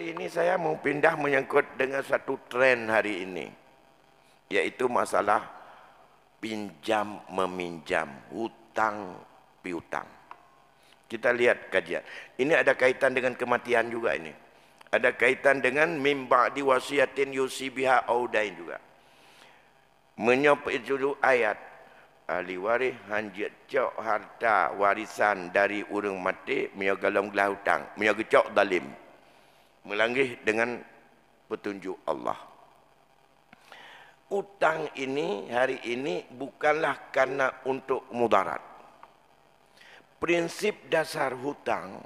hari ini saya mau pindah menyangkut dengan satu tren hari ini, yaitu masalah pinjam meminjam, hutang piutang. Kita lihat kajian. Ini ada kaitan dengan kematian juga ini. Ada kaitan dengan mimba di wasiatin yusi biha audain juga. Menyop itu ayat ahli waris hanjat cok harta warisan dari urang mati menyogalong gelah hutang, menyogecok zalim. Melangih dengan petunjuk Allah. Hutang ini hari ini bukanlah karena untuk mudarat. Prinsip dasar hutang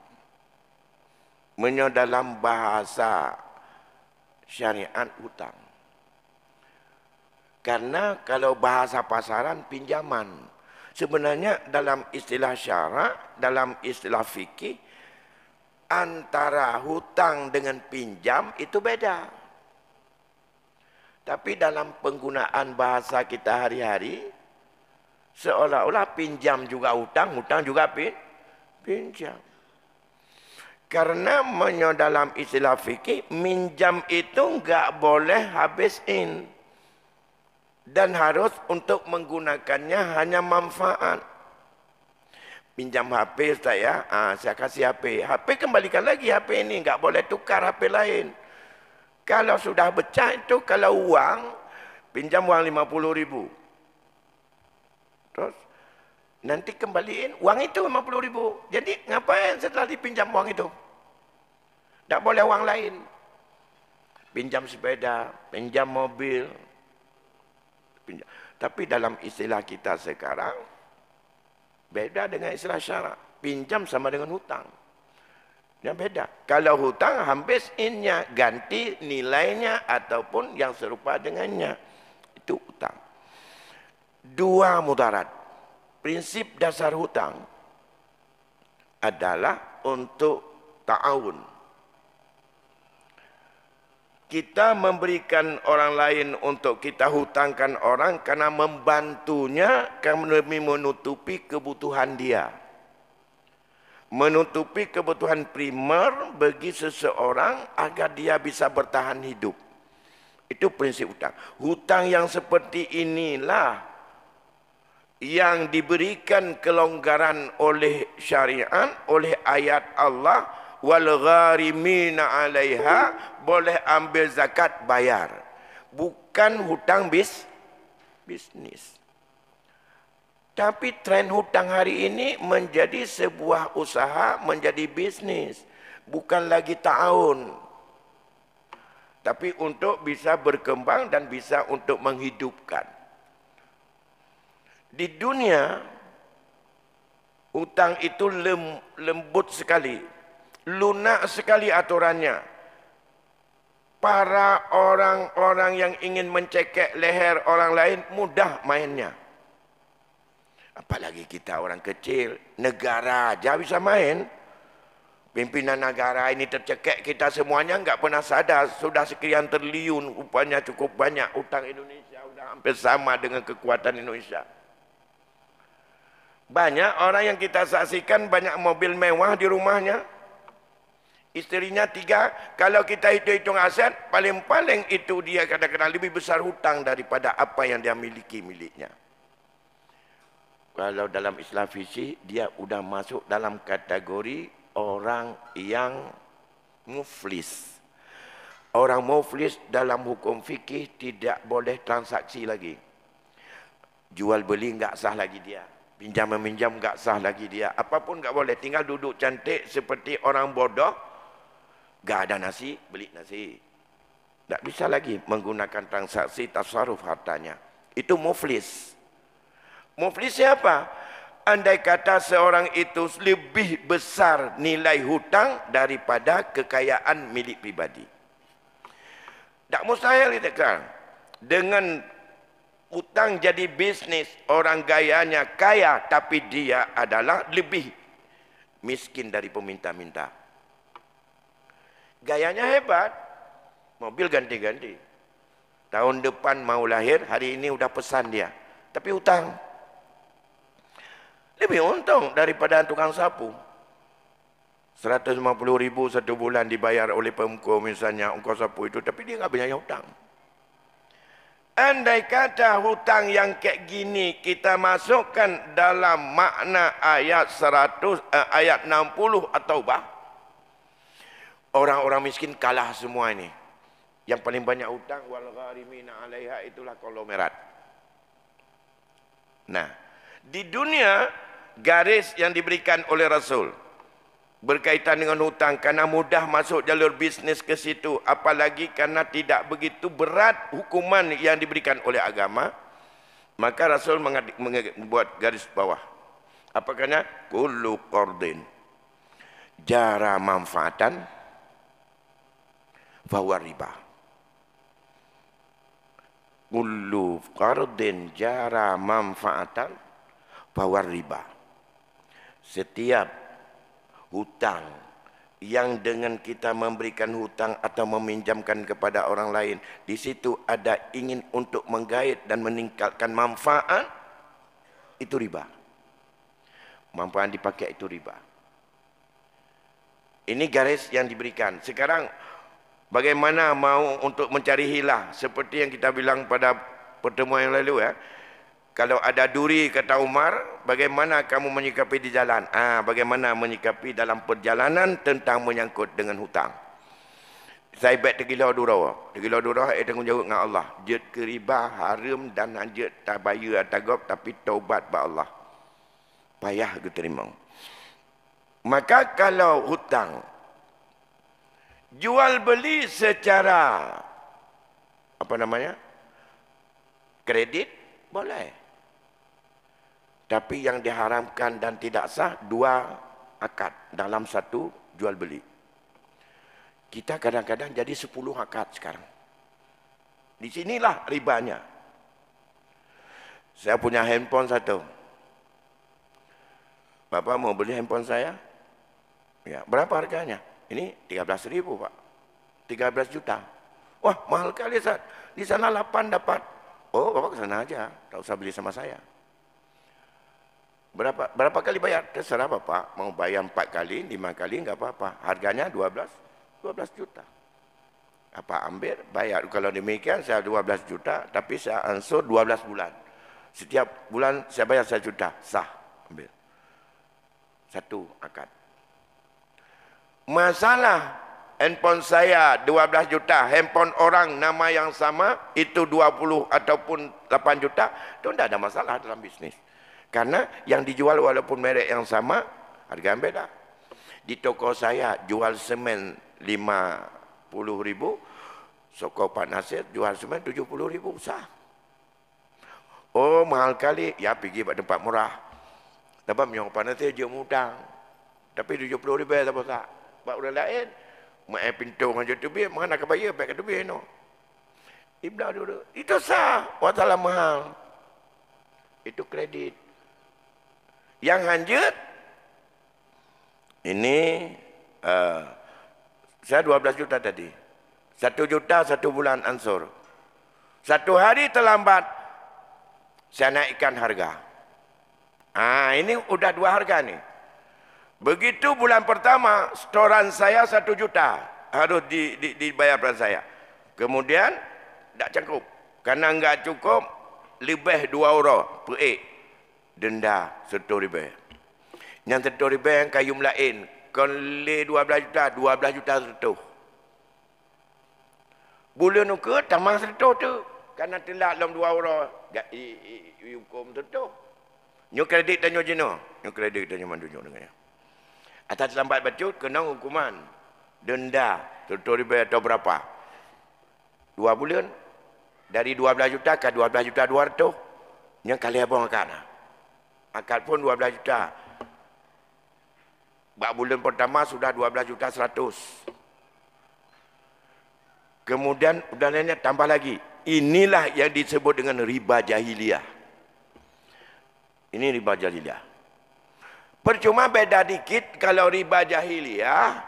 dalam bahasa syariat hutang. Karena kalau bahasa pasaran pinjaman. Sebenarnya dalam istilah syarak, dalam istilah fikih, antara hutang dengan pinjam itu beda. Tapi dalam penggunaan bahasa kita hari-hari, seolah-olah pinjam juga hutang, hutang juga pinjam. Karena dalam istilah fikih, minjam itu enggak boleh habisin. Dan harus untuk menggunakannya hanya manfaat. Pinjam HP saya kasih HP. HP kembalikan lagi HP ini, enggak boleh tukar HP lain. Kalau sudah pecah itu, kalau uang, pinjam uang 50.000. Terus nanti kembaliin uang itu 50.000. Jadi ngapain setelah dipinjam uang itu? Tak boleh uang lain. Pinjam sepeda, pinjam mobil. Pinjam. Tapi dalam istilah kita sekarang beda dengan istilah syarak. Pinjam sama dengan hutang. Yang beda. Kalau hutang habis innya, ganti nilainya ataupun yang serupa dengannya. Itu hutang. Dua mudarat. Prinsip dasar hutang adalah untuk ta'awun. Kita memberikan orang lain untuk kita hutangkan orang karena membantunya demi menutupi kebutuhan dia. Menutupi kebutuhan primer bagi seseorang agar dia bisa bertahan hidup. Itu prinsip hutang. Hutang yang seperti inilah yang diberikan kelonggaran oleh syariat, oleh ayat Allah, wal gharimina 'alaiha, boleh ambil zakat bayar. Bukan hutang bisnis. Tapi tren hutang hari ini menjadi sebuah usaha, menjadi bisnis. Bukan lagi ta'awun. Tapi untuk bisa berkembang dan bisa untuk menghidupkan. Di dunia, hutang itu lembut sekali. Lunak sekali aturannya. Para orang-orang yang ingin mencekek leher orang lain mudah mainnya. Apalagi kita orang kecil, negara aja bisa main. Pimpinan negara ini tercekek, kita semuanya enggak pernah sadar. Sudah sekian triliun, rupanya cukup banyak. Hutang Indonesia sudah hampir sama dengan kekuatan Indonesia. Banyak orang yang kita saksikan banyak mobil mewah di rumahnya. Istrinya 3, kalau kita hitung aset, paling-paling itu dia kadang-kadang lebih besar hutang daripada apa yang dia miliki miliknya. Kalau dalam istilah fisik, dia sudah masuk dalam kategori orang yang muflis. Orang muflis dalam hukum fikih tidak boleh transaksi lagi. Jual beli enggak sah lagi dia. Pinjam meminjam enggak sah lagi dia. Apapun enggak boleh. Tinggal duduk cantik seperti orang bodoh. Enggak ada nasi, beli nasi. Enggak bisa lagi menggunakan transaksi tasarruf hartanya. Itu muflis. Muflis siapa? Andai kata seorang itu lebih besar nilai hutang daripada kekayaan milik pribadi. Tak mustahil kita kan. Dengan hutang jadi bisnis, orang gayanya kaya tapi dia adalah lebih miskin dari peminta-minta. Gayanya hebat, mobil ganti-ganti. Tahun depan mau lahir, hari ini udah pesan dia. Tapi hutang. Lebih untung daripada tukang sapu. 150,000 satu bulan dibayar oleh pemko misalnya, ongkos sapu itu, tapi dia nggak punya hutang. Andai kata hutang yang kayak gini kita masukkan dalam makna ayat 60 atau orang-orang miskin kalah semua ini. Yang paling banyak hutang wal gharimina 'alaiha itulah konglomerat. Nah, di dunia garis yang diberikan oleh Rasul berkaitan dengan hutang karena mudah masuk jalur bisnis ke situ, apalagi karena tidak begitu berat hukuman yang diberikan oleh agama, maka Rasul membuat garis bawah. Apa katanya? Kullu qardin jara manfaatan fahuwa riba. Kullu qardin jara manfaatan fahuwa riba. Setiap hutang yang dengan kita memberikan hutang atau meminjamkan kepada orang lain, di situ ada ingin untuk menggait dan meningkatkan manfaat, itu riba. Manfaat dipakai itu riba. Ini garis yang diberikan. Sekarang bagaimana mau untuk mencari hilah, seperti yang kita bilang pada pertemuan yang lalu ya. Kalau ada duri, kata Umar, bagaimana kamu menyikapi di jalan? Bagaimana menyikapi dalam perjalanan tentang menyangkut dengan hutang. Saya bet tergila durah. Tergila durah, tanggungjawab dengan Allah. Jet ke riba, haram dan jet tak bayar tagap, tapi taubat ba Allah. Payah ke terima. Maka kalau hutang, jual beli secara, kredit, boleh. Tapi yang diharamkan dan tidak sah, 2 akad dalam satu jual beli. Kita kadang-kadang jadi 10 akad sekarang. Di sinilah ribanya. Saya punya handphone satu. Bapak mau beli handphone saya? Ya, berapa harganya? Ini 13.000 Pak. 13 juta. Wah, mahal kali Ustaz. Di sana 8 dapat. Oh, Bapak ke sana aja. Tak usah beli sama saya. Berapa kali bayar? Terserah Bapak. Mau bayar 4 kali, 5 kali, enggak apa-apa. Harganya 12 juta. Apa ambil, bayar. Kalau demikian saya 12 juta, tapi saya ansur 12 bulan. Setiap bulan saya bayar 1 juta. Sah, ambil. Satu akad. Masalah handphone saya 12 juta, handphone orang nama yang sama itu 20 ataupun 8 juta, itu tidak ada masalah dalam bisnis. Karena yang dijual walaupun merek yang sama, harga yang beda. Di toko saya jual semen 50.000, toko Pak Nasir jual semen 70.000, sah. Oh, mahal kali. Ya, pergi ke tempat murah. Dapat yang Pak Nasir dia mudang. Tapi 70.000 tak apa. Pak orang lain, mak pintu aja tu biar mana nak bayar baik tu biar no. Iblah dulu. Itu sah. Watalah mahal. Itu kredit. Yang lanjut, ini saya 12 juta tadi. 1 juta 1 bulan ansur. 1 hari terlambat, saya naikkan harga. Ini udah 2 harga nih. Begitu bulan pertama, setoran saya 1 juta harus dibayar pada saya. Kemudian, tak cukup. Karena enggak cukup, lebih 2 euro per ek. Denda 100 ribu. Yang 100 ribu yang kayu melain. Kalau 12 juta, 12 juta 100. Bulan ke tambah 100 tu. Karena telah dalam 2 euro. Hukum 100. Nyu kredit dan nyu jenuh. Nyu kredit dan nyu mandunyuk dengannya. Atas lambat bacut, kena hukuman. Denda 100 ribu atau berapa. 2 bulan. Dari 12 juta ke 12 juta 200. Yang kali abang akan. Akad pun 12 juta. Bak bulan pertama sudah 12 juta 100. Kemudian udahnya tambah lagi. Inilah yang disebut dengan riba jahiliyah. Ini riba jahiliyah. Percuma beda dikit kalau riba jahiliyah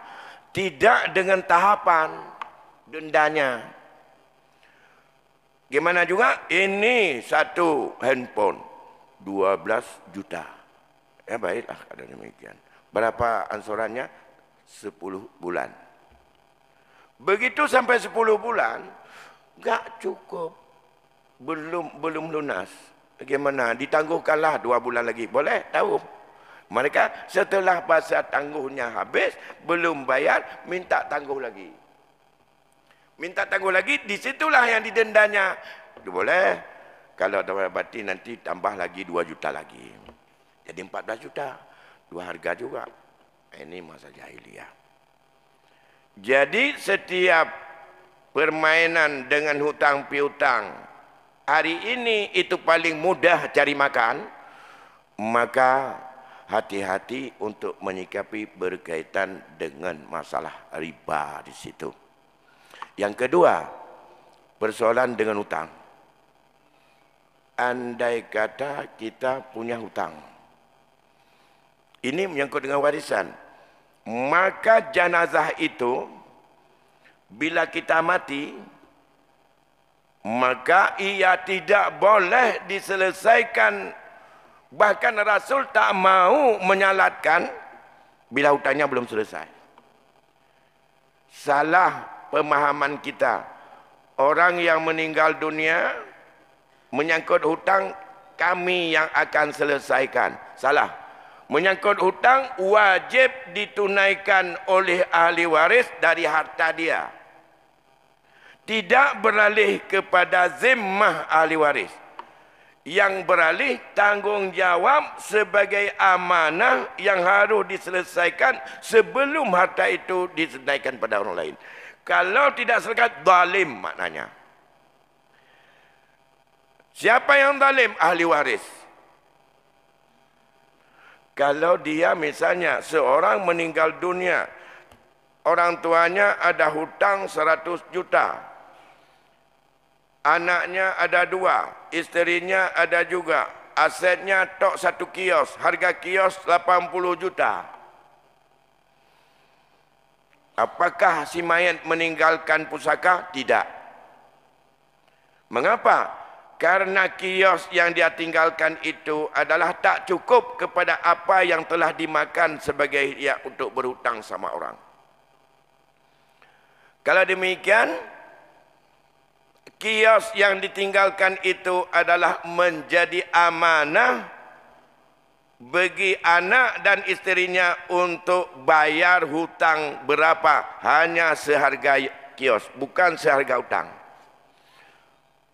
tidak dengan tahapan dendanya. Gimana juga? Ini satu handphone 12 juta. Ya baiklah, ada demikian. Berapa ansurannya? 10 bulan. Begitu sampai 10 bulan, enggak cukup. Belum lunas. Bagaimana? Ditangguhkanlah 2 bulan lagi. Boleh? Tahu? Mereka setelah masa tangguhnya habis, belum bayar, minta tangguh lagi. Minta tangguh lagi, disitulah yang didendanya. Boleh? Kalau dapati nanti tambah lagi 2 juta lagi. Jadi 14 juta. 2 harga juga. Ini masa jahiliyah. Jadi setiap permainan dengan hutang piutang, hari ini itu paling mudah cari makan, maka hati-hati untuk menyikapi berkaitan dengan masalah riba di situ. Yang kedua, persoalan dengan hutang. Andai kata kita punya hutang, ini menyangkut dengan warisan, maka jenazah itu bila kita mati, maka ia tidak boleh diselesaikan. Bahkan Rasul tak mau menyalatkan bila hutangnya belum selesai. Salah pemahaman kita. Orang yang meninggal dunia menyangkut hutang, kami yang akan selesaikan. Salah. Menyangkut hutang wajib ditunaikan oleh ahli waris dari harta dia. Tidak beralih kepada zimmah ahli waris. Yang beralih tanggungjawab sebagai amanah yang harus diselesaikan sebelum harta itu ditunaikan pada orang lain. Kalau tidak selesai, zalim maknanya. Siapa yang zalim? Ahli waris. Kalau dia misalnya seorang meninggal dunia, orang tuanya ada hutang 100 juta. Anaknya ada 2, isterinya ada juga. Asetnya tok 1 kios, harga kios 80 juta. Apakah si mayat meninggalkan pusaka? Tidak. Mengapa? Karena kios yang dia tinggalkan itu adalah tak cukup kepada apa yang telah dimakan sebagai dia untuk berhutang sama orang. Kalau demikian, kios yang ditinggalkan itu adalah menjadi amanah bagi anak dan isterinya untuk bayar hutang berapa? Hanya seharga kios, bukan seharga hutang.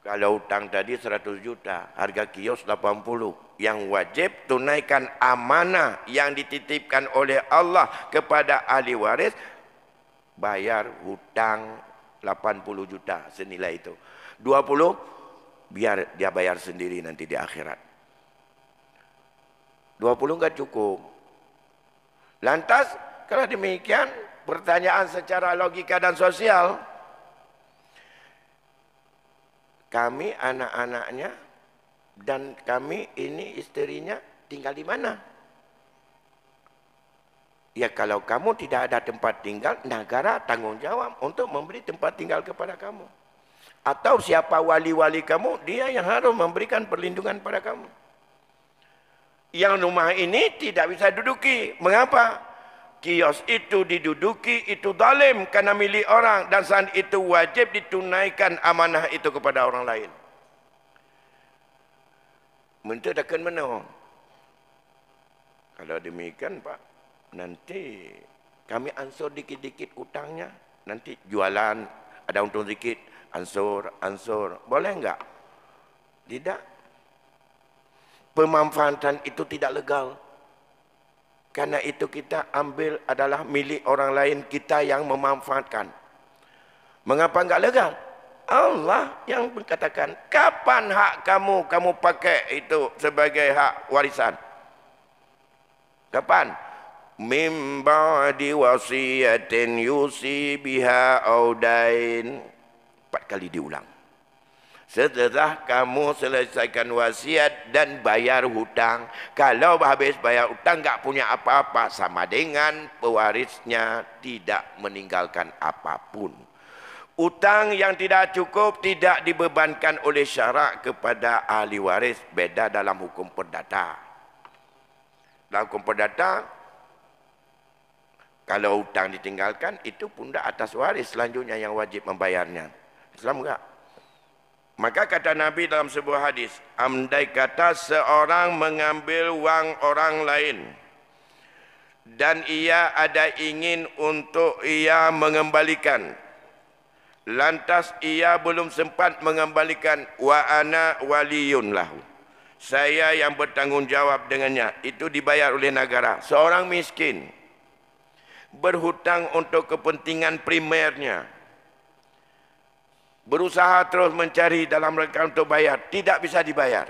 Kalau hutang tadi 100 juta, harga kios 80. Yang wajib tunaikan amanah yang dititipkan oleh Allah kepada ahli waris, bayar hutang 80 juta senilai itu. 20 biar dia bayar sendiri nanti di akhirat. 20 enggak cukup. Lantas kalau demikian, pertanyaan secara logika dan sosial, kami anak-anaknya dan kami ini isterinya tinggal di mana? Ya kalau kamu tidak ada tempat tinggal, negara tanggung jawab untuk memberi tempat tinggal kepada kamu. Atau siapa wali-wali kamu, dia yang harus memberikan perlindungan pada kamu. Yang rumah ini tidak bisa duduki. Mengapa? Kios itu diduduki, itu zalim karena milik orang. Dan saat itu wajib ditunaikan amanah itu kepada orang lain. Menteri akan menang. Kalau demikian Pak, nanti kami ansur dikit-dikit utangnya. Nanti jualan, ada untung sedikit, ansur. Boleh enggak? Tidak. Pemanfaatan itu tidak legal. Karena itu kita ambil adalah milik orang lain, kita yang memanfaatkan. Mengapa enggak legal? Allah yang berkatakan, kapan hak kamu pakai itu sebagai hak warisan? Kapan? Mim ba'di wasiyatin yusi biha audain. 4 kali diulang. Setelah kamu selesaikan wasiat dan bayar hutang. Kalau habis bayar hutang tak punya apa-apa, sama dengan pewarisnya tidak meninggalkan apapun. Hutang yang tidak cukup tidak dibebankan oleh syarak kepada ahli waris. Beda dalam hukum perdata. Dalam hukum perdata, Kalau hutang ditinggalkan, itu pundak atas waris selanjutnya yang wajib membayarnya. Islam enggak? Maka kata Nabi dalam sebuah hadis, andai kata seorang mengambil wang orang lain dan ia ada ingin untuk ia mengembalikan, lantas ia belum sempat mengembalikan, wa ana waliyun lahu, saya yang bertanggungjawab dengannya, itu dibayar oleh negara. Seorang miskin berhutang untuk kepentingan primernya, berusaha terus mencari dalam rangka untuk bayar, tidak bisa dibayar.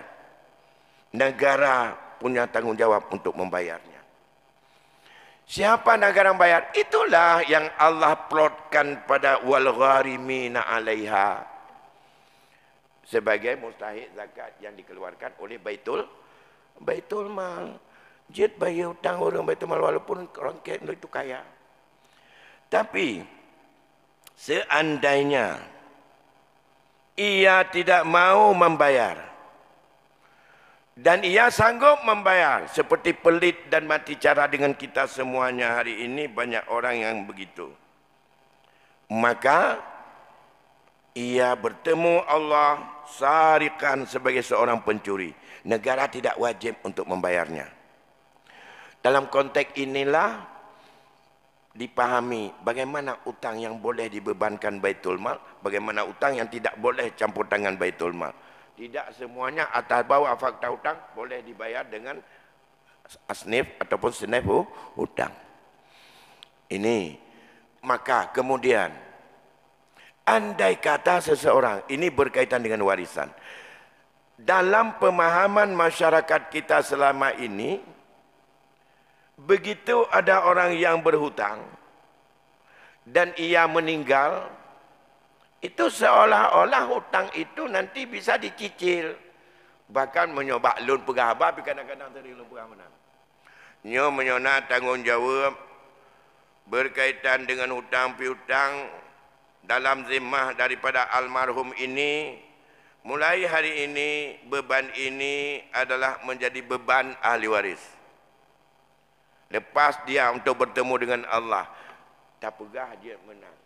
Negara punya tanggungjawab untuk membayarnya. Siapa negara membayar? Itulah yang Allah plotkan pada wal gharimina 'alaiha sebagai mustahik zakat yang dikeluarkan oleh Baitul Mal. Jid bayar hutang orang Baitul Mal walaupun orang itu kaya. Tapi seandainya ia tidak mau membayar dan ia sanggup membayar, seperti pelit dan mati cara dengan kita semuanya hari ini, banyak orang yang begitu, maka ia bertemu Allah sarikan sebagai seorang pencuri. Negara tidak wajib untuk membayarnya. Dalam konteks inilah dipahami bagaimana utang yang boleh dibebankan Baitul Mal, bagaimana utang yang tidak boleh campur tangan Baitul Mal. Tidak semuanya atas bawah fakta hutang boleh dibayar dengan asnif ataupun senif hutang. Ini maka kemudian andai kata seseorang, ini berkaitan dengan warisan. Dalam pemahaman masyarakat kita selama ini, begitu ada orang yang berhutang dan ia meninggal, itu seolah-olah hutang itu nanti bisa dicicil. Bahkan menyobak loan pegawai, tapi kadang-kadang dari loan pegawai. Nyo menyona tanggungjawab berkaitan dengan hutang piutang dalam zimmah daripada almarhum ini. Mulai hari ini beban ini adalah menjadi beban ahli waris. Lepas dia untuk bertemu dengan Allah, tak pegah dia menang.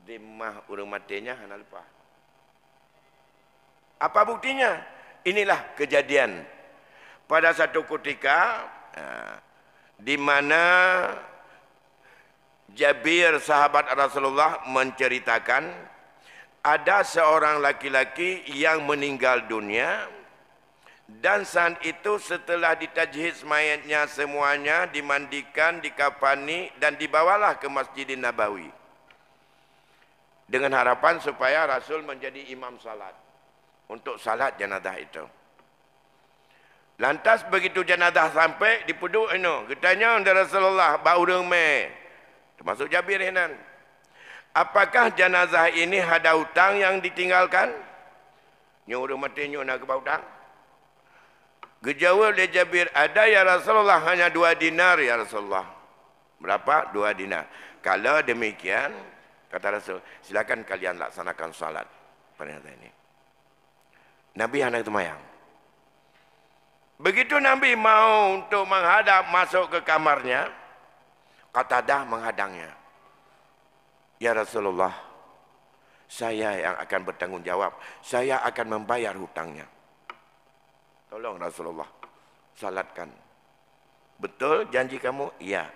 Zimmah urang matinya hana lepas. Apa buktinya? Inilah kejadian pada satu ketika di mana Jabir sahabat Rasulullah menceritakan ada seorang laki-laki yang meninggal dunia, dan saat itu setelah ditajhiz mayatnya semuanya, dimandikan, dikafani dan dibawalah ke Masjidin Nabawi dengan harapan supaya Rasul menjadi imam salat untuk salat jenazah itu. Lantas begitu jenazah sampai di puduk ini, katanya untuk Rasulullah baurang me, termasuk Jabir hinan, apakah jenazah ini ada hutang yang ditinggalkan? Nyuruh mati nyuruh nak hutang. Dijawab oleh Jabir, ada ya Rasulullah, hanya 2 dinar ya Rasulullah. Berapa? 2 dinar. Kalau demikian, kata Rasul, silakan kalian laksanakan salat pada hari ini. Nabi anak semayang. Begitu Nabi mau untuk menghadap masuk ke kamarnya, Qatadah menghadangnya. Ya Rasulullah, saya yang akan bertanggung jawab. Saya akan membayar hutangnya. Tolong Rasulullah, salatkan. Betul janji kamu? Ya.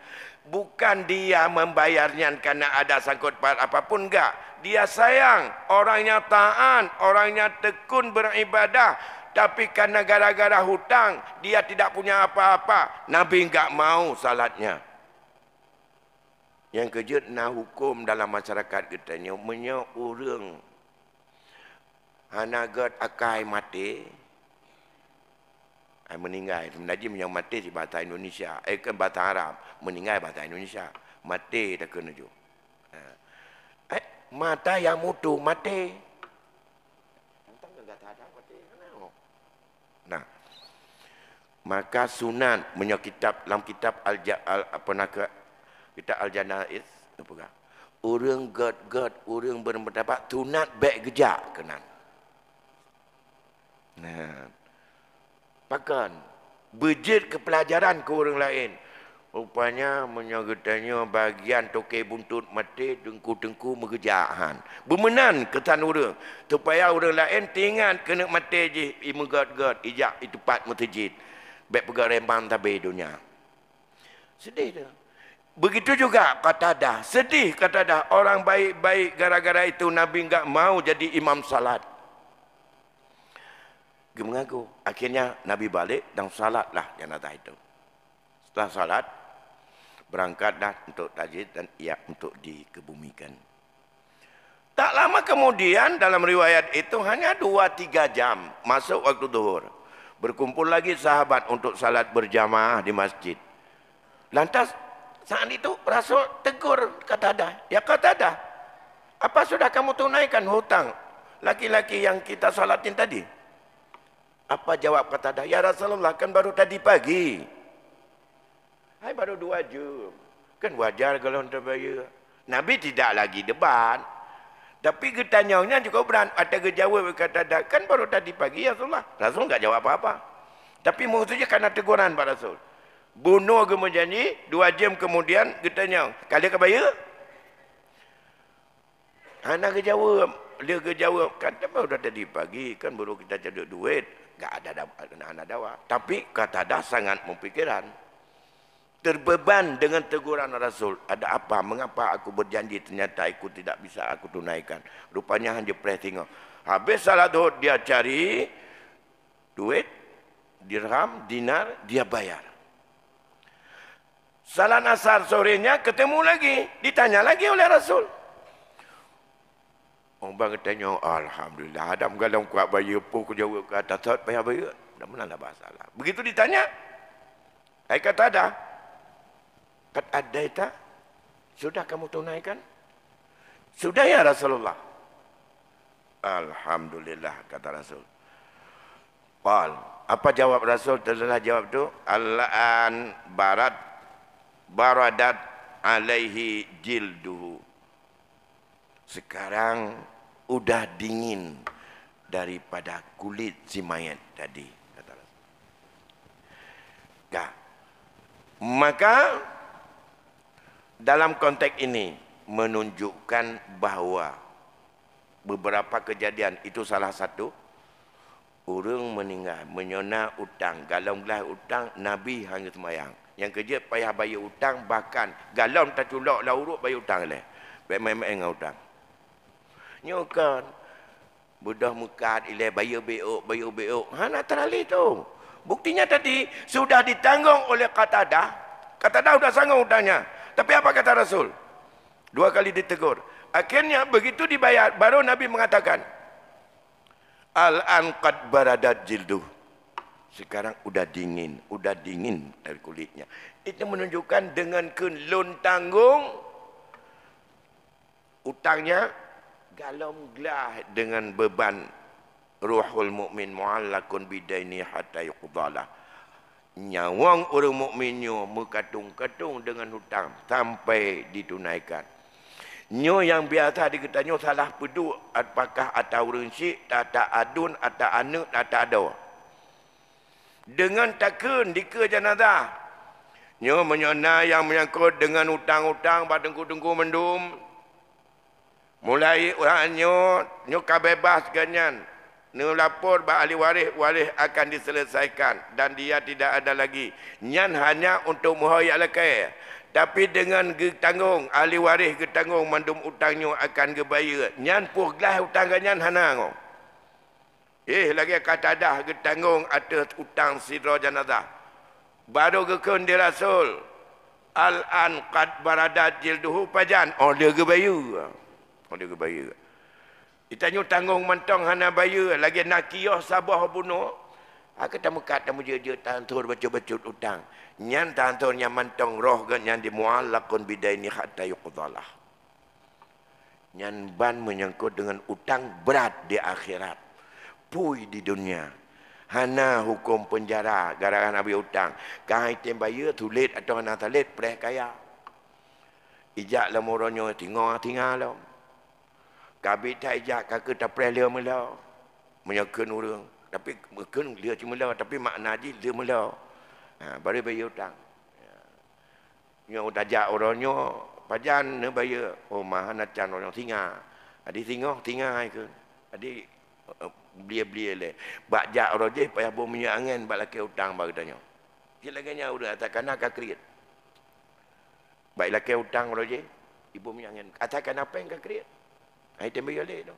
Bukan dia membayarnya karena ada sangkut paut apapun, enggak. Dia sayang, orangnya taat, orangnya tekun beribadah. Tapi karena gara-gara hutang, dia tidak punya apa-apa. Nabi enggak mau salatnya. Yang kejut nak hukum dalam masyarakat kita ni, orang hanagat akai mati, meninggal. Sebenarnya yang mati di bahasa Indonesia, kan bahasa Arab, meninggal bahasa Indonesia, mati tak kena juga. Mata yang mutu mati. Nah, maka sunat menyo kitab dalam kitab kitab Al-Janaiz, apa? Orang god, orang berpendapat sunat baik gejak kenan. Nah, bahkan bejit ke pelajaran ke orang lain. Rupanya menyagetanya bagian toke buntut mati dengku-dengku mengejahan. Bermenan ke tanura. Supaya orang lain tinggal kena mati je. Imegat-gat ijak itu pat mutajid. Baik pegang rembang tabi dunia. Sedih dia. Begitu juga Qatadah. Sedih Qatadah. Orang baik-baik gara-gara itu Nabi enggak mau jadi imam salat. Dia mengaku. Akhirnya Nabi balik dan salatlah jenazah itu. Setelah salat, berangkatlah untuk tajid dan ia untuk dikebumikan. Tak lama kemudian dalam riwayat itu hanya 2-3 jam masuk waktu zuhur. Berkumpul lagi sahabat untuk salat berjamaah di masjid. Lantas saat itu Rasul tegur Qatadah. Ya Qatadah, apa sudah kamu tunaikan hutang laki-laki yang kita salatin tadi? Apa jawab Qatadah? Ya Rasulullah, kan baru tadi pagi. Hai, baru 2 jam. Kan wajar kalau terbayar. Nabi tidak lagi debat. Tapi getanyanya juga beran. Ada kejawab berkata, kan baru tadi pagi ya Rasulullah. Rasul enggak jawab apa-apa. Tapi maksudnya karena teguran Pak Rasul. Bunuh kemudian 2 jam kemudian getanya. Kali kebayar? Anak kejawab. Dia kejawab. Kata baru tadi pagi. Kan baru kita cari duit. Enggak ada anak dakwah. Tapi kata dah sangat mempikiran. Terbeban dengan teguran Rasul. Ada apa? Mengapa aku berjanji ternyata aku tidak bisa aku tunaikan? Rupanya hanya pernah tengok. Habis salat zuhur dia cari duit, dirham, dinar, dia bayar. Salat asar sorenya ketemu lagi. Ditanya lagi oleh Rasul. Orang tanya, Alhamdulillah. Adam galau kuat bayar pun aku jawab ke atas. Tak payah bayar. Dah menang bahasa lah. Begitu ditanya. Saya kata ada. Kat ada itu, sudah kamu tunaikan? Sudah ya Rasulullah. Alhamdulillah kata Rasul. Qal, apa jawab Rasul? Setelah jawab itu, Al-an baradat alaihi jilduhu. Sekarang udah dingin daripada kulit si mayat tadi, kata Rasul. Maka dalam konteks ini menunjukkan bahawa beberapa kejadian itu salah satu orang meninggal menyona utang, galonglah utang Nabi hanya semayang. Yang kerja payah bayar utang, bahkan galong tak culak lah urut bayar utang leh. Baik main-main dengan utang. Nyokan budak mukat ilai bayar beok. Nak terali tu. Buktinya tadi sudah ditanggung oleh Qatadah. Qatadah sudah sanggup utangnya. Tapi apa kata Rasul? 2 kali ditegur. Akhirnya begitu dibayar, baru Nabi mengatakan, Al-an qad baradat jilduh. Sekarang udah dingin dari kulitnya. Itu menunjukkan dengan kelun tanggung utangnya galomlah dengan beban ruhul mukmin muallakun bidaini hatta yuqdalah. Nyawang orang mukminnya mengkatung-katung dengan hutang sampai ditunaikan. Nyo yang biasa dikatanya salah pedu, apakah atau rinci, tak adun, atau anak, tak ada. Dengan takun dika jenazah. Nyo menyona yang menyangkut dengan hutang-hutang badengku-dengku mendum. Mulai nyo kabebas ganyan. Ni lapor ba ahli waris akan diselesaikan dan dia tidak ada lagi. Nyan hanya untuk muhayyak lakai. Tapi dengan getanggung ahli waris getanggung mandum utangnya akan gebayar. Nyan pun gelah utang nyan hana. Lagi kata dah getanggung atas utang sidra jenazah. Baru gekun di Rasul. Al-an qad baradat jilduhu pajan. Dia gebayar. Dia gebayar. Ditanya tanggung mentong hana bayar lagi nak kiyah sabah bunuh. Aku tak mukat tak muja tantur baca-baca utang. Nyan tanturnya mentong roh kan nyan di muallakun bidaini hatta yuqdalah. Nyan ban menyangkut dengan utang berat di akhirat. Pui di dunia. Hana hukum penjara gara-gara nabi utang. Kahai tem bayar tulit atau hana talit preh kaya. Ijak lah moronyo tinggal lah. Kabit tak ijak kakak tak pernah dia mula. Menyakun orang. Tapi mungkin dia cuma mula. Tapi makna dia dia mula. Baru bayar hutang. Nyo tajak orangnya pajan ne bayar. Oh mah nak can orang singa. Adi singa ke. Adi belia le. Bak jak orang je payah bom minyak angin bak laki hutang bak tanya. Silaganya udah atakan nak kriat. Baik laki hutang orang je ibu minyak angin. Atakan apa yang ka kriat. Ai tembe le tu.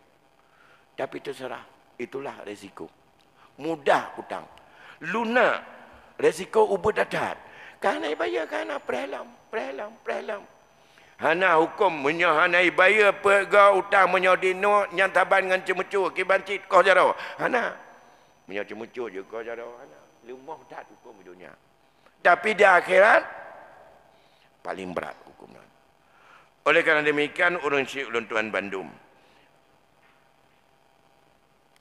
Tapi terserah. Itulah resiko. Mudah hutang. Lunak resiko ubah dadat. Karena bayar karena prehelam. Hana hukum menyahana bayar perga hutang menyodino nyantaban dengan cemucu kibancit kau jaro. Hana menyo cemucu je kau jaro. Hana lumah dat hukum dunia. Tapi di akhirat paling berat hukumnya. Oleh kerana demikian urun Syekh Ulun Tuan Bandung.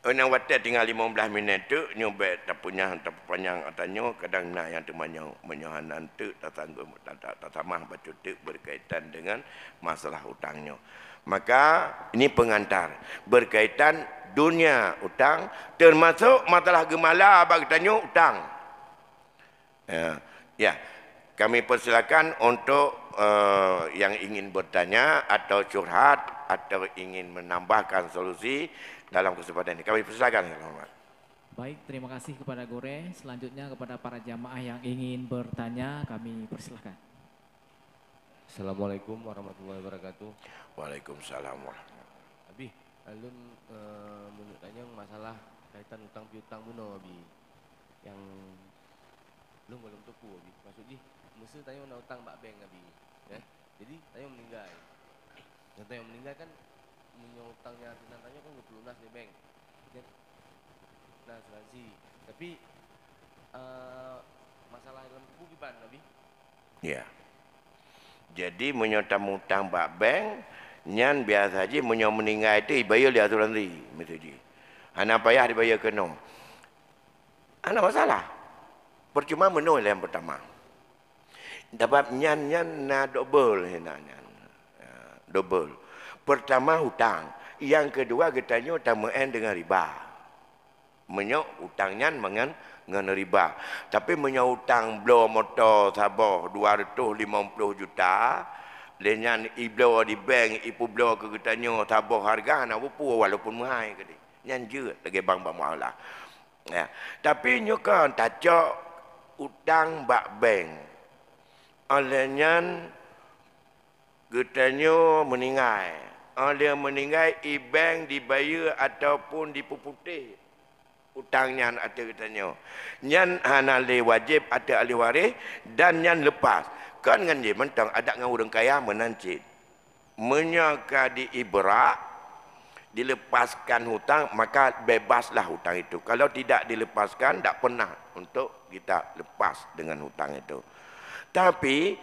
Orang watak tinggal 15 minit tu nyobek tak panjang atanyo kadang nak yang temanyo menyohanan tu tak sanggup tak samah baca tu berkaitan dengan masalah hutangnya. Maka ini pengantar berkaitan dunia hutang termasuk masalah gemala bagi tanyo hutang. Ya, kami persilakan untuk yang ingin bertanya atau curhat atau ingin menambahkan solusi dalam kesempatan ini. Kami persilakan. Baik, terima kasih kepada Gore. Selanjutnya kepada para jamaah yang ingin bertanya, kami persilakan. Assalamualaikum warahmatullahi wabarakatuh. Waalaikumsalam. Abi, alun menurut tanya masalah kaitan hutang piutang buno abi. Yang lu belum tepu abi. Maksudnya mesti tanya nak hutang bak bank abi. Ya. Jadi tanya meninggal. Yang tanya meninggal kan punya hutangnya tanya kan lunas di bank. Nah, asuransi. Tapi masalah dalam buku gimana abi? Ya. Jadi menyotam hutang bak bank nyan biasa aja menyo meninggal itu bayar di asuransi mesti dia. Hana payah dibayar kena. Ana masalah. Percuma menol yang pertama. Dapat nyan na double henanya. Double. Pertama hutang, yang kedua katanya tamaan dengan riba. Menyok hutangnya dengan riba. Tapi menyok hutang blow motor sabah 250 juta, lenyan iblow di bank ipu blow ke katanya sabah harga nak bupu walaupun mahal kedi. Nyan je lagi bang malah. Ya. Tapi nyok tajak hutang bak bank. Olehnya katanya meninggal. Dia meninggal, bank dibayar ataupun dipuputih hutangnya ada katanya. Nyan hanale wajib ada ahli waris dan nyan lepas. Kan dengan dia mentang ada dengan orang kaya menancit. Menyaka diibrak, dilepaskan hutang, maka bebaslah hutang itu. Kalau tidak dilepaskan, tak pernah untuk kita lepas dengan hutang itu. Tapi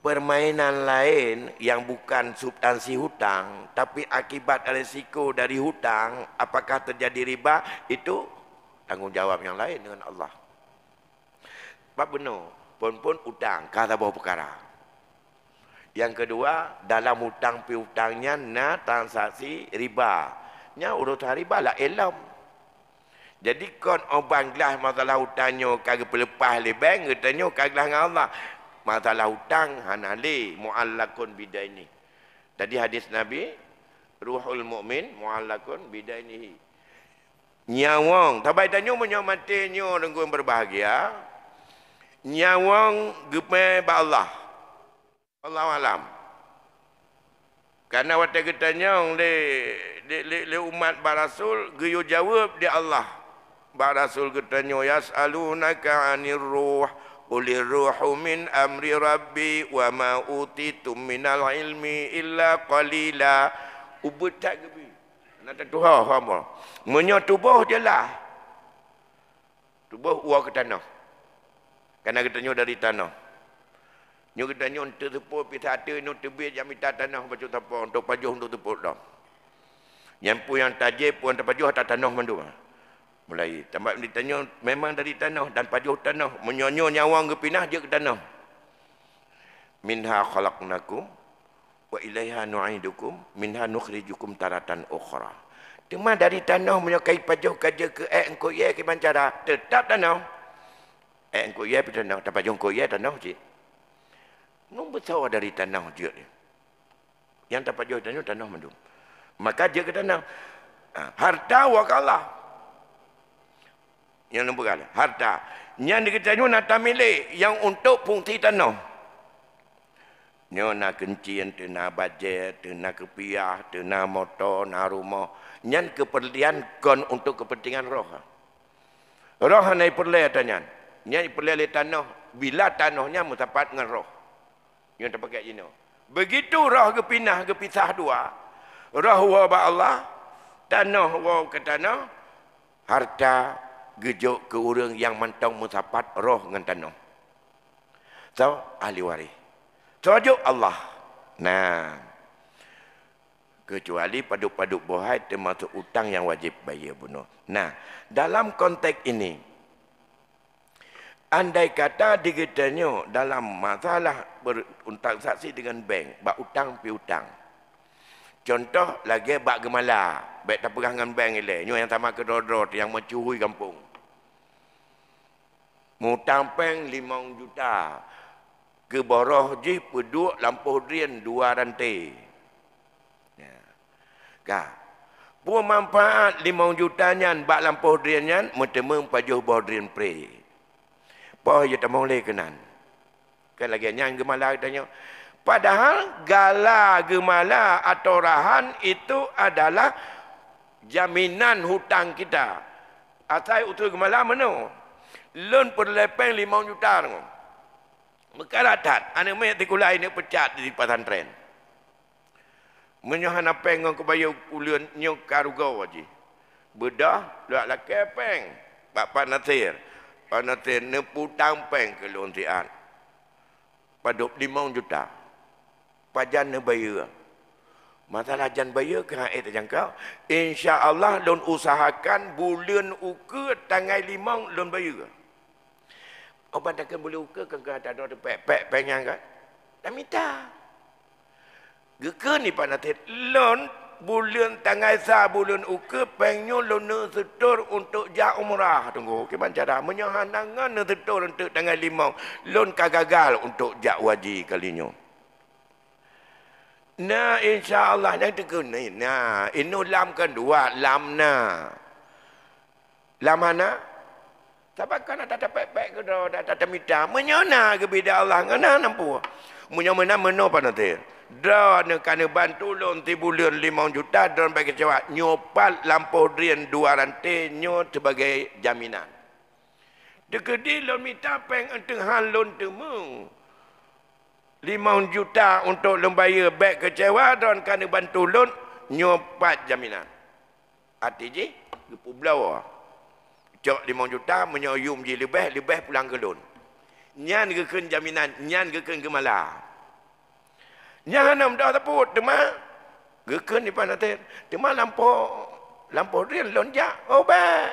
permainan lain yang bukan substansi hutang tapi akibat risiko dari hutang, apakah terjadi riba, itu tanggungjawab yang lain dengan Allah. Sebab benar pun hutang kata bahawa perkara. Yang kedua, dalam hutang piutangnya na transaksi riba nya urusan riba lah elam. Jadi kon orang gelas masalah hutangnya kagak pelepas le bank katanya kagak dengan Allah. Masalah hutang hanali muallakun bidaini. Tadi hadis Nabi, ruhul mukmin muallakun bidainihi. Nyawang, tabai tanyo menyamatinya dengan berbahagia. Nyawang gepe ba Allah. Allah alam. Karena waktu katanya le umat barasul geyo jawab di Allah. Barasul katanya yas'alunaka 'anir ruh Ulir ruhu min amri rabbi wa ma utitum minal ilmi illa qalila. Ubud tak gebi. Nak tuha hamba. Menyo tubuh je lah. Tubuh uang ke tanah. Karena katanya dari tanah. Nyo katanya untuk tepuk pisata no tebit yang minta tanah baca apa untuk pajuh untuk tepuk dah. Yang pun yang tajib pun terpajuh atas tanah mandu. Mulai tempat ditanya memang dari tanah dan pajuh tanah menyonyo nyawang ke pinah dia ke tanah. Minha khalaqnakum wa ilaiha nu'idukum minha nukhrijukum taratan ukhra. Cuma dari tanah menyokai pajuh kerja ke engko ye ke bancara tetap tanah. Engko ye tanah tapi pajuh engko ye tanah cik. Nun besar dari tanah dia ni. Yang dapat jual tanah mendung. Maka dia kata tanah. Harta wakalah. Yang nombor kali. Harta. Yang dikatakan nak milik yang untuk fungsi tanah. Nyo nak kencing, tu nak bajet, tu nak kepiah, tu nak motor, nak rumah. Yang keperluan kon untuk kepentingan roh. Roh naik perlu tanya. Yang perlu oleh tanah. Bila tanahnya mutapat dengan roh. Yang terpakai ini. Begitu roh kepinah, kepisah dua. Roh wa Allah. Tanah wa ke tanah. Harta gejuk ke orang yang mentang mutapat roh dengan tanah. So, ahli waris. Tajuk Allah. Nah. Kecuali paduk-paduk bohai termasuk utang yang wajib bayar bunuh. Nah, dalam konteks ini, andai kata dikatanya dalam masalah bertransaksi dengan bank, bak utang piutang. Contoh lagi bak gemala, bak tak pegang dengan bank ile, nyo yang sama ke dodot yang mencuri kampung. Mutang peng 5 juta. Ke boroh je peduk lampu rian 2 rantai. Ya. Ka. Puan manfaat 5 juta nyan bak lampu rian nyan metemeng pajuh bodrian pre. Poh ya tak boleh kenan. Kan lagi nyan gemala tanya. Padahal gala gemala atau rahan itu adalah jaminan hutang kita. Asal utul gemala mana? Loan perlepeng 5 juta. Mekaratat. Anak mayat dikulai ini pecat di pesantren. Menyohan apa yang kau bayar kuliah nyok karugau aja. Bedah, luak laki peng. Bapak Nasir. Pak Nasir nepu tampeng ke lontian. Paduk 5 juta. Pajan ne bayar. Masalah jan bayar ke hak terjangkau. InsyaAllah lon usahakan bulan uke tanggal 5 lon bayar. Obat takkan boleh uke kan ada pek pengang kan. Tak minta. Geke ni Pak Nasir. Lon bulan tanggal sa bulan uke pengnyo lon ne setor untuk ja umrah. Tunggu. Keman cara menyohanangan ne setor untuk tanggal 5. Lon kagagal untuk ja waji kalinyo. Nah insyaAllah yang tekuni. Nah ini lam kedua. Lam na. Lam mana? Sebab kan ada pek-pek ke dah ada minta. Menyona ke bida Allah. Ngana nampu. Menyona meno Pak Nasir. Dah ne kana bantu lon 3 bulan 5 juta dan bagi jawab nyopat lampu rian 2 rantai nyo sebagai jaminan. Dekedi lon minta peng enteng han lon temung. 5 juta untuk lembayar beg kecewa dan kana bantu lon nyopat jaminan. Artinya gepu belawa. Cok 5 juta menyoyum je lebih pulang ke lon. Nyan geken jaminan, nyan geken gemala. Nyan nam dah taput tema. Geken ni Pak Nasir. Tema lampu rian lon ja. Oh ba.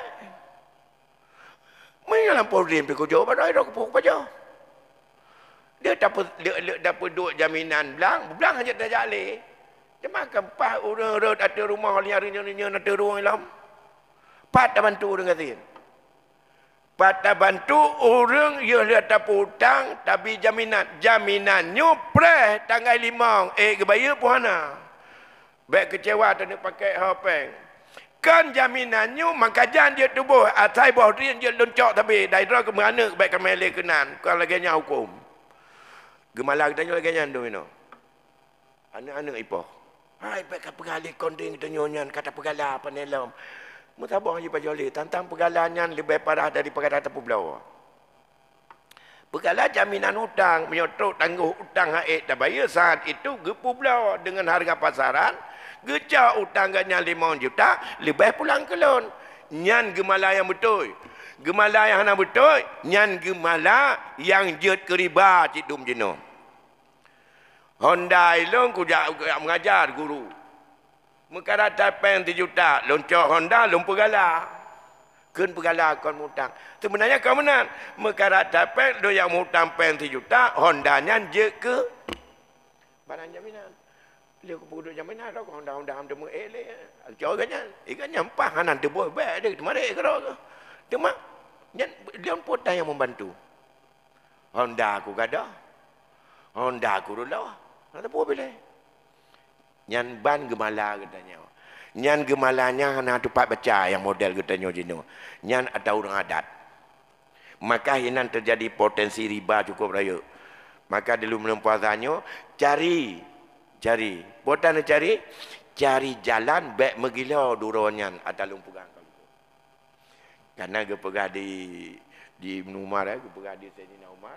Mana lampu rian pe ko jo ba dai ro ko pa jo. Dia dapat duk jaminan belang hanya dah jale. Tema kempah urang ada rumah liar-liar ada ruang lam. Pat dah bantu dengan tin. Pada bantu orang yang ada hutang tapi jaminannya pre tanggal 5 kebayar puana. Baik kecewa tak nak pakai hopeng. Kan jaminannya maka jangan dia tubuh atai bawah dia loncok tapi dari roh ke mana baik kemele kenan kalau lagi nya hukum. Gemala tanya lagi nya tu ino. Anak-anak ipoh. Hai baik pegali konding tanyonyan kata pegala panelam. Mutabah je pajoli tentang pegalannya lebih parah daripada tapu belau. Pegala jaminan hutang menyotok tangguh hutang haid dah bayar saat itu gepu belau dengan harga pasaran gejak hutangnya 5 juta lebih pulang ke lon. Nyan gemala yang betul. Gemala yang hana betul, nyan gemala yang jet ke riba cidum jenuh. Honda ilung kujak mengajar guru. Mekara dapen 3 juta, loncok Honda, lumpuh gala. Kun pegala kon mutang. Sebenarnya kau menang. Mekara dapen do yang mutang pen 3 juta, Hondanya je ke barang jaminan. Dia ke puduk jaminan dah Honda am demu ele. Joganya, ikannya empah hanan debuh baik dia mari ke ro. Cuma dia pun yang membantu. Honda aku gadah. Honda aku dulu. Ada apa boleh? Nyan ban gemala katanya. Nyan gemalanya hana tempat baca yang model katanya jino. Nyan ada orang adat. Maka hinan terjadi potensi riba cukup raya. Maka dulu menempuasanya cari. Buatan cari jalan baik megila duronyan ada lumpugan. Karena dia pegah di Umar, dia pegah di Sayyidina Umar.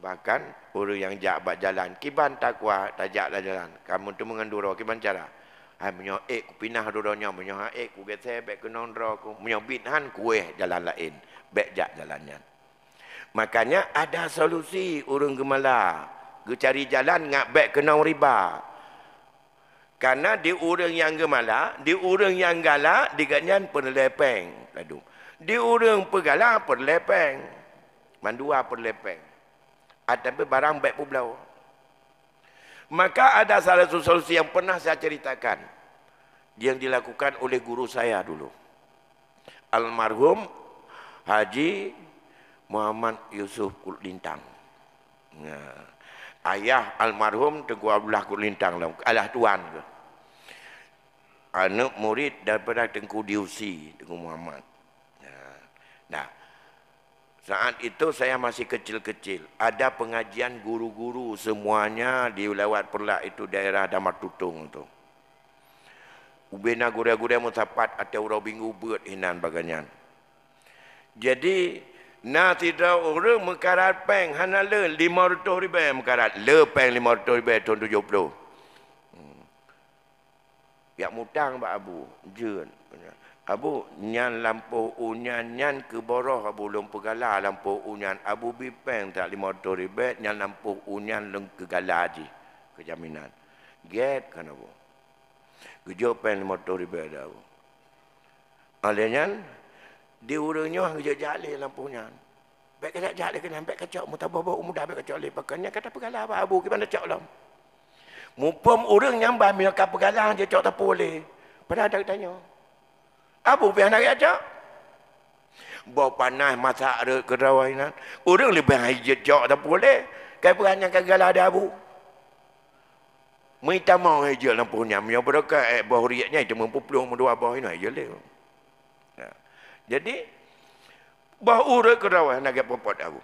Bahkan orang yang jabat jalan, kiban takwa tajak jalan. Kamu tu mengandura kiban cara. Hai menyo ku pinah duronya, menyo ku geser baik ke nondro ku, menyo binhan kueh jalan lain, baik jak jalannya. Makanya ada solusi orang gemala. Dia cari jalan ngak baik ke nong riba. Karena di orang yang gemala, di orang yang galak, diganyan penelepeng. Lalu. Di orang pegala perlepeng. Mandua perlepeng. Tapi barang baik pulau. Maka ada salah satu solusi yang pernah saya ceritakan. Yang dilakukan oleh guru saya dulu. Almarhum Haji Muhammad Yusuf Kutlintang. Nah, ayah almarhum Tengku Abdullah Kutlintang. Alah tuan ke. Anak murid daripada Tengku Diusi. Tengku Muhammad. Nah, saat itu saya masih kecil-kecil. Ada pengajian guru-guru semuanya di lewat Perlak itu daerah Damar Tutung tu. Ubena gura-gura mutapat atau orang minggu buat hinan baganyan. Jadi, tidak orang mengkarat peng hana le 500 ribu mengkarat. Le peng 500 ribu tahun 70. Ya mutang Pak Abu. Jun. Abu nyan lampu unyan nyan ke boroh abu lampu gala lampu unyan abu bipeng tak 500 ribu nyan lampu unyan leng ke gala haji ke jaminan get kan abu gejo pen 500 ribu ada abu alenya di urangnya gejo jale lampunya baik kena jale kena baik kacau mutababa umudah baik kacau le pakannya kata pegala apa abu gimana cak lam mupom urang nyambah minyak pegala je cak tak boleh pada ada tanya Abu biar nak aja. Bawa panah masak ke rawanan. Orang lebih hijau jok tak boleh. Kau perannya kagak ada abu. Minta mau hijau lampunya. Yang berdekat bawah riaknya cuma 22 bawah ini hijau le. Jadi bawa urut ke rawanan nak popot abu.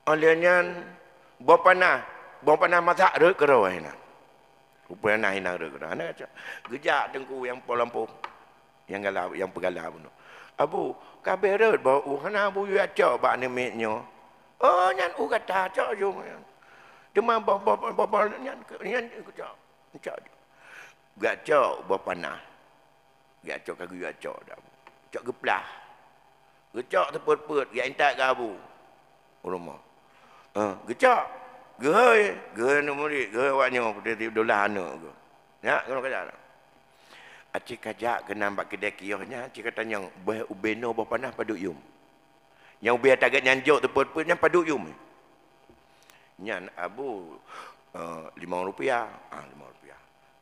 Olehnya bawa panah masak ke rawanan. Rupanya nak hilang ke rawanan. Gejak Tengku yang polampu. Yang galak yang pegala pun. Abu, kaberet bawa hana abu ya cak bak nemeknya. Oh nyan kata cak jom. Cuma bawa nyan cak. Gak cak bawa panah. Gak cak kagak gak cak dah. Cak geplah. Gecak teput-put gak entak ke abu. Rumah. Gecak. Gehoi, murid, gehoi waknya pada dolah anak ke. Ya, kalau kata. Acik kajak ke nampak kedai kiosnya, acik katanya, ubeno berapa panah paduk yum. Yang biar tagak nyanjuk teput-put, yang paduk yum. Nyan abu, RM5. RM5.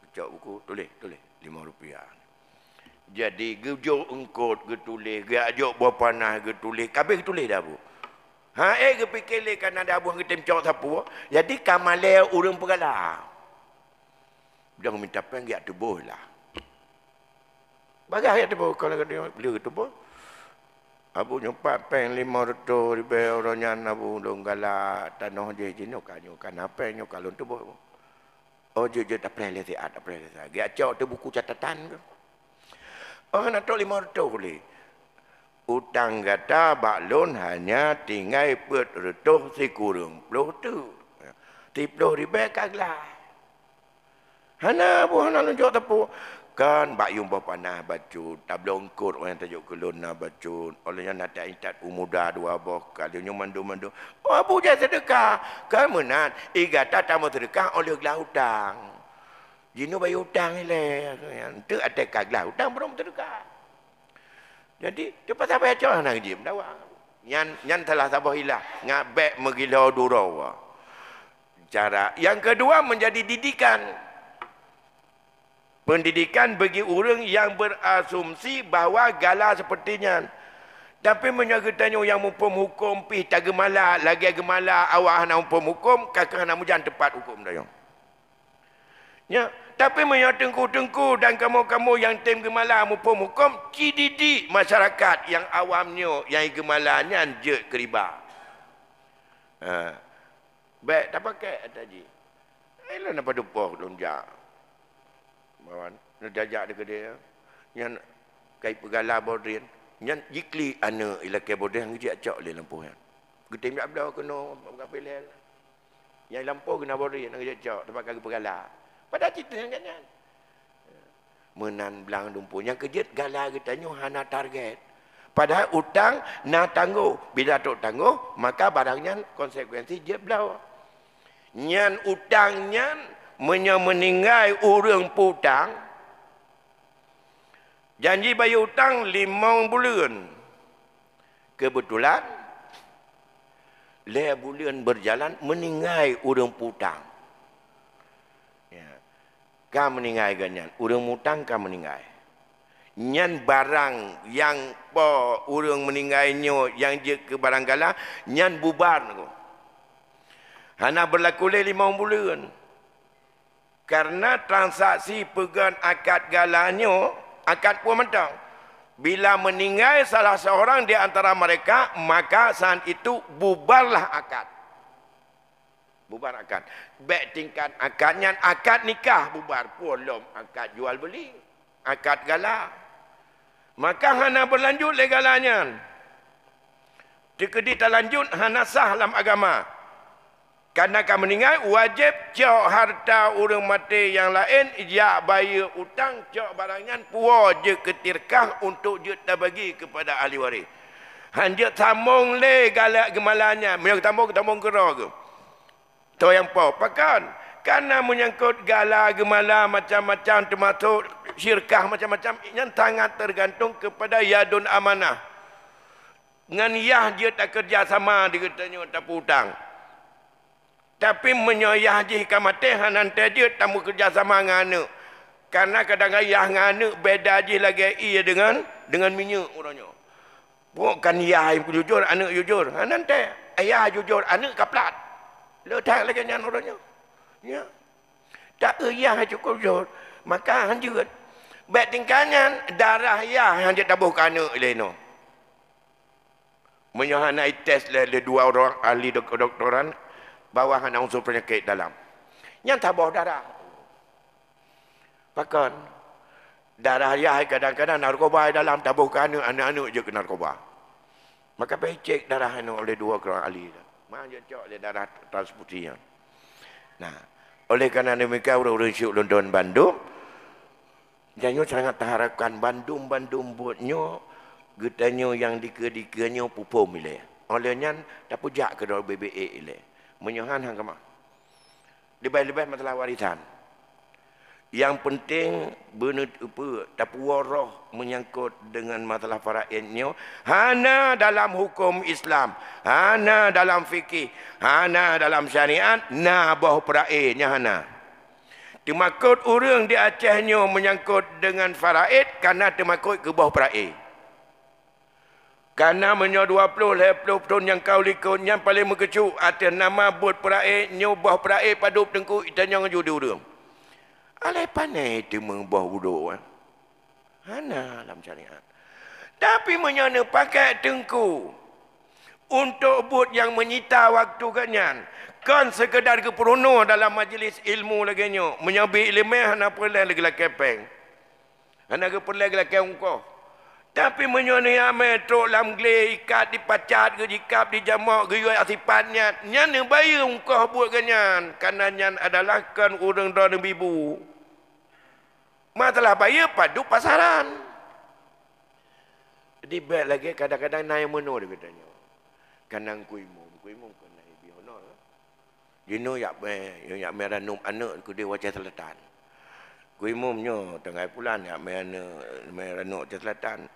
Kecok buku, tulis, RM5. Jadi, gejok engkot, getulis, gejok berapa panah, getulis, kabeh getulis dah abu. Kepikir kan ada abu yang ketemcok sapu. Jadi, kamalai urang pegala. Dia minta peng, dia tubuh lah. Bagai ayat tu kalau dia beli itu pun abu nyumpat peng 500 ribu orangnya abu donggala tanah je jino kanyo kan apa nyo kalau tu pun oh je tak boleh lihat tak boleh lihat dia cak tu buku catatan ke oh nak 500 boleh utang kata baklon hanya tinggal pet retuh si kurung puluh tu 30 ribu kaglah hana bu hana lunjuk tepu kan bayung berpanah bacut tablong kur orang tajuk kelun na bacut olehnya nak intat umuda dua boh kalinya mandu-mandu oh abu je sedekah kan menat igata tamu sedekah oleh gelah hutang jino bayu hutang ile tu ada kaglah hutang belum sedekah jadi cepat sampai aja nak jim dawa nyan telah sabah hilah ngabek megilau durawa cara yang kedua menjadi didikan. Pendidikan bagi orang yang berasumsi bahawa gala sepertinya Tapi menyagitanya yang mumpum hukum pi tak gemala lagi gemala awak hana mumpum hukum kakak hana mujan tepat hukum dah. Ya, tapi menyatengku-tengku dan kamu-kamu yang tim gemala mumpum hukum cididi masyarakat yang awamnya yang gemalanya je keriba. Baik tak pakai tadi. Elah nak pada poh lonjak. Bawan nak jajak dekat dia. Yang kai pegala bodrin. Yang jikli ana ila ke bodeng dia cak le lampu kan. Getim tak belah kena kapel. Yang lampu kena bodrin nak dia cak tempat kaki pegala. Pada cerita yang kan. Menan belang lumpuh. Yang kejut gala katanya hana target. Padahal utang nak tangguh. Bila tak tangguh, maka barangnya konsekuensi dia belau. Nyan utang nyan meninggai orang putang. Janji bayar utang 5 bulan. Kebetulan 5 bulan berjalan meninggai orang putang. Ya. Kan meninggai ganyan. Orang hutang kan meninggai. Nyan barang yang po orang meninggalnya yang je ke barang gala nyan bubar ko. Hana berlaku 5 bulan. Karena transaksi pegang akad galanya akad pun mentang. Bila meninggal salah seorang di antara mereka, maka saat itu bubarlah akad. Bubar akad. Baik tingkat akadnya, akad nikah bubar. Belum akad jual beli. Akad gala. Maka hana berlanjut legalanya. Jika tak lanjut, hana sah dalam agama. Karena kamu meninggal, wajib cok harta orang mati yang lain, ya bayar utang, cok barangnya, puas je ketirkah untuk je tak bagi kepada ahli waris. Hanjut sambung le galak gemalanya, menyambung kera ke. Tahu yang apa? Pakan. Karena menyangkut gala gemala macam-macam termasuk syirkah macam-macam, yang sangat tergantung kepada yadun amanah. Dengan yah dia tak kerja sama, dia katanya tak hutang. Tapi menyoyah jika mati nanti dia tamu kerjasama dengan anak. Karena kadang-kadang yah dengan anak beda je lagi ia dengan minyak orangnya. Bukan yah yang jujur, anak jujur. Nanti ayah jujur, anak kaplat. Letak lagi dengan orangnya. Ya. Tak ayah cukup jujur. Maka hanjut. Baik tingkahnya darah yah yang dia tabuh ke anak leno. Menyohanai tes le 2 orang ahli doktoran. Bawah hanya unsur penyakit dalam. Yang tabah darah. Bahkan darah ayah kadang-kadang narkoba dalam tabuh ke anak-anak je ke narkoba. Maka pergi cek darah anak oleh 2 orang ahli. Mana je cek oleh darah transfusian. Nah, oleh kerana demikian orang-orang syuk London Bandung, jangan sangat terharapkan Bandung buatnya getanya yang dika-dikanya pupum ile. Olehnya tak pujak ke dalam BBA ile. Menyohan hang kemah. Lebih-lebih masalah warisan. Yang penting benar apa tapuwarah menyangkut dengan masalah faraidnya hana dalam hukum Islam, hana dalam fikih, hana dalam syariat, na bah faraidnya hana. Temakut orang di Acehnya menyangkut dengan faraid karena temakut ke bah faraid. Karena menyo 20 tahun yang kau likut yang paling mengecu atas nama buat peraih nyobah peraih padup tengku itanya ngaju diurang. Alai panai itu mengubah wuduk. Hana dalam syariat. Tapi menyana pakai tengku untuk buat yang menyita waktu kanyan. Kan sekedar keperono dalam majlis ilmu lagi nyo. Menyabi ilmu hana perlu lagi lah kepeng. Hana perlu lagi lah keungkoh. Tapi menyuani metro lam gle ikat dipacat ke jikap di jamak ke asifatnya nyan bayar engkau buat ganyan karena nyan adalah kan orang dan ibu masalah bayar padu pasaran di beg lagi kadang-kadang naik menu dia katanya kanang kuimu kena ibi honor dino yak meranum anak ku dia wajah selatan kuimumnya tengah bulan ya meranuk ke selatan.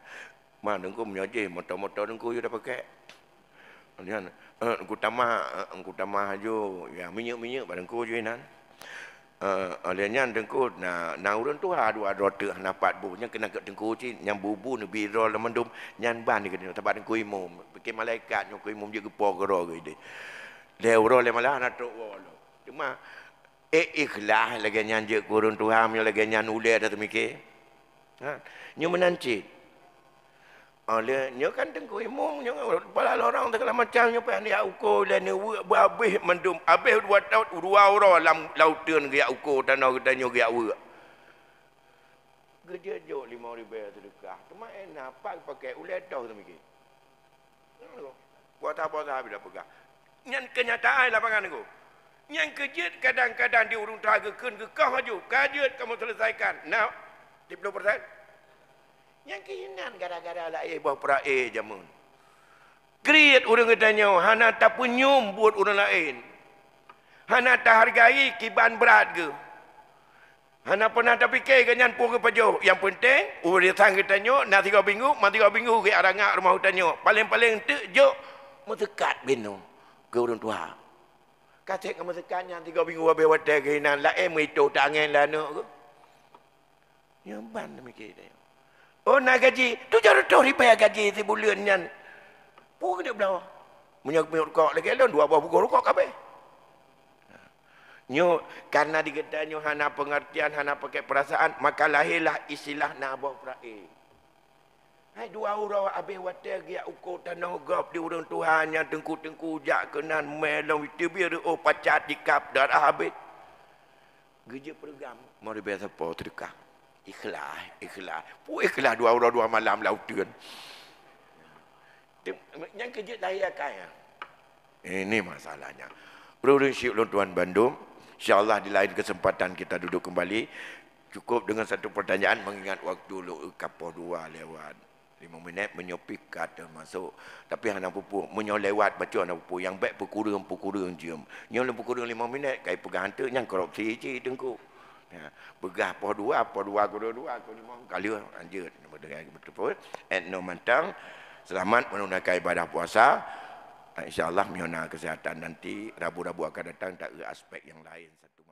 Mana engkau menyaji motor-motor engkau you dah pakai. Kemudian engkau tamah aja ya minyak pada engkau je nan. olehnya dengku na urun tu dua rota napat bu nya kena ke dengku ci nyam bubu ni biro la mendum nyan ban ni kena tempat dengku imum bikin malaikat nyo ku imum je gepo gero ge de le uro le malah na tu wolo cuma ikhlas lagi nyan je kurun Tuhan nyo lagi nyan ule dah temike ha nyo menanci oleh nyo kan dengku imum nyo bala orang segala macam nyo pe dia ukur le ni habis mendum habis 2 tahun 2 orang dalam lautan ge ukur tanah kita nyo ge awak gede jo 5,000 sedekah cuma enak pakai ule dah temike buat apa bila pegang nyan kenyataan lapangan tu yang kejut kadang-kadang di urung teragakan ke kau haju kajut kamu selesaikan now 10% yang keinginan gara-gara lah bawa peraih jamun create orang katanya hana tak punyum buat orang lain hana tak hargai kiban berat ke hana pernah tak fikir kenyan pun ke pajo yang penting orang datang katanya nak 3 minggu ke arangak rumah hutannya paling-paling tu jok mendekat bino ke orang tua kata kamu tekannya 3 minggu habis wadah keinginan lain itu tak angin lah nak ke nyamban mikir dia oh nak gaji tu cara tu ribaya gaji sebulan nyan pun dia belah menyok rokok lagi lon 2 buah buku rokok kabeh nyo karena digedanyo hana pengertian hana pakai perasaan maka lahirlah istilah nak buah peraih hai 2 orang habis wadah dia ukur tanah gap di urang Tuhan yang tengku-tengku jak kenan melong itu biar oh pacat dikap darah habis geje program mari biasa po terdekat ikhlas. Pu ikhlas 2 orang 2 malam lautan. Yang kejut lahir kaya. Ini masalahnya. Bro-bro Tuan Bandung, insya-Allah di lain kesempatan kita duduk kembali. Cukup dengan satu pertanyaan mengingat waktu lu kapal 2 lewat 5 minit menyopik kata masuk. Tapi hana pupu menyolewat baca hana pupu yang baik pukul jam. Nyol pukul 5 minit kai pegang hantu yang korupsi ci tengku. Ya, begah po 2 guru 2 aku 5 kali lanjut betul et no mantang selamat menunaikan ibadah puasa insyaallah miona kesihatan nanti rabu-rabu akan datang tak aspek yang lain satu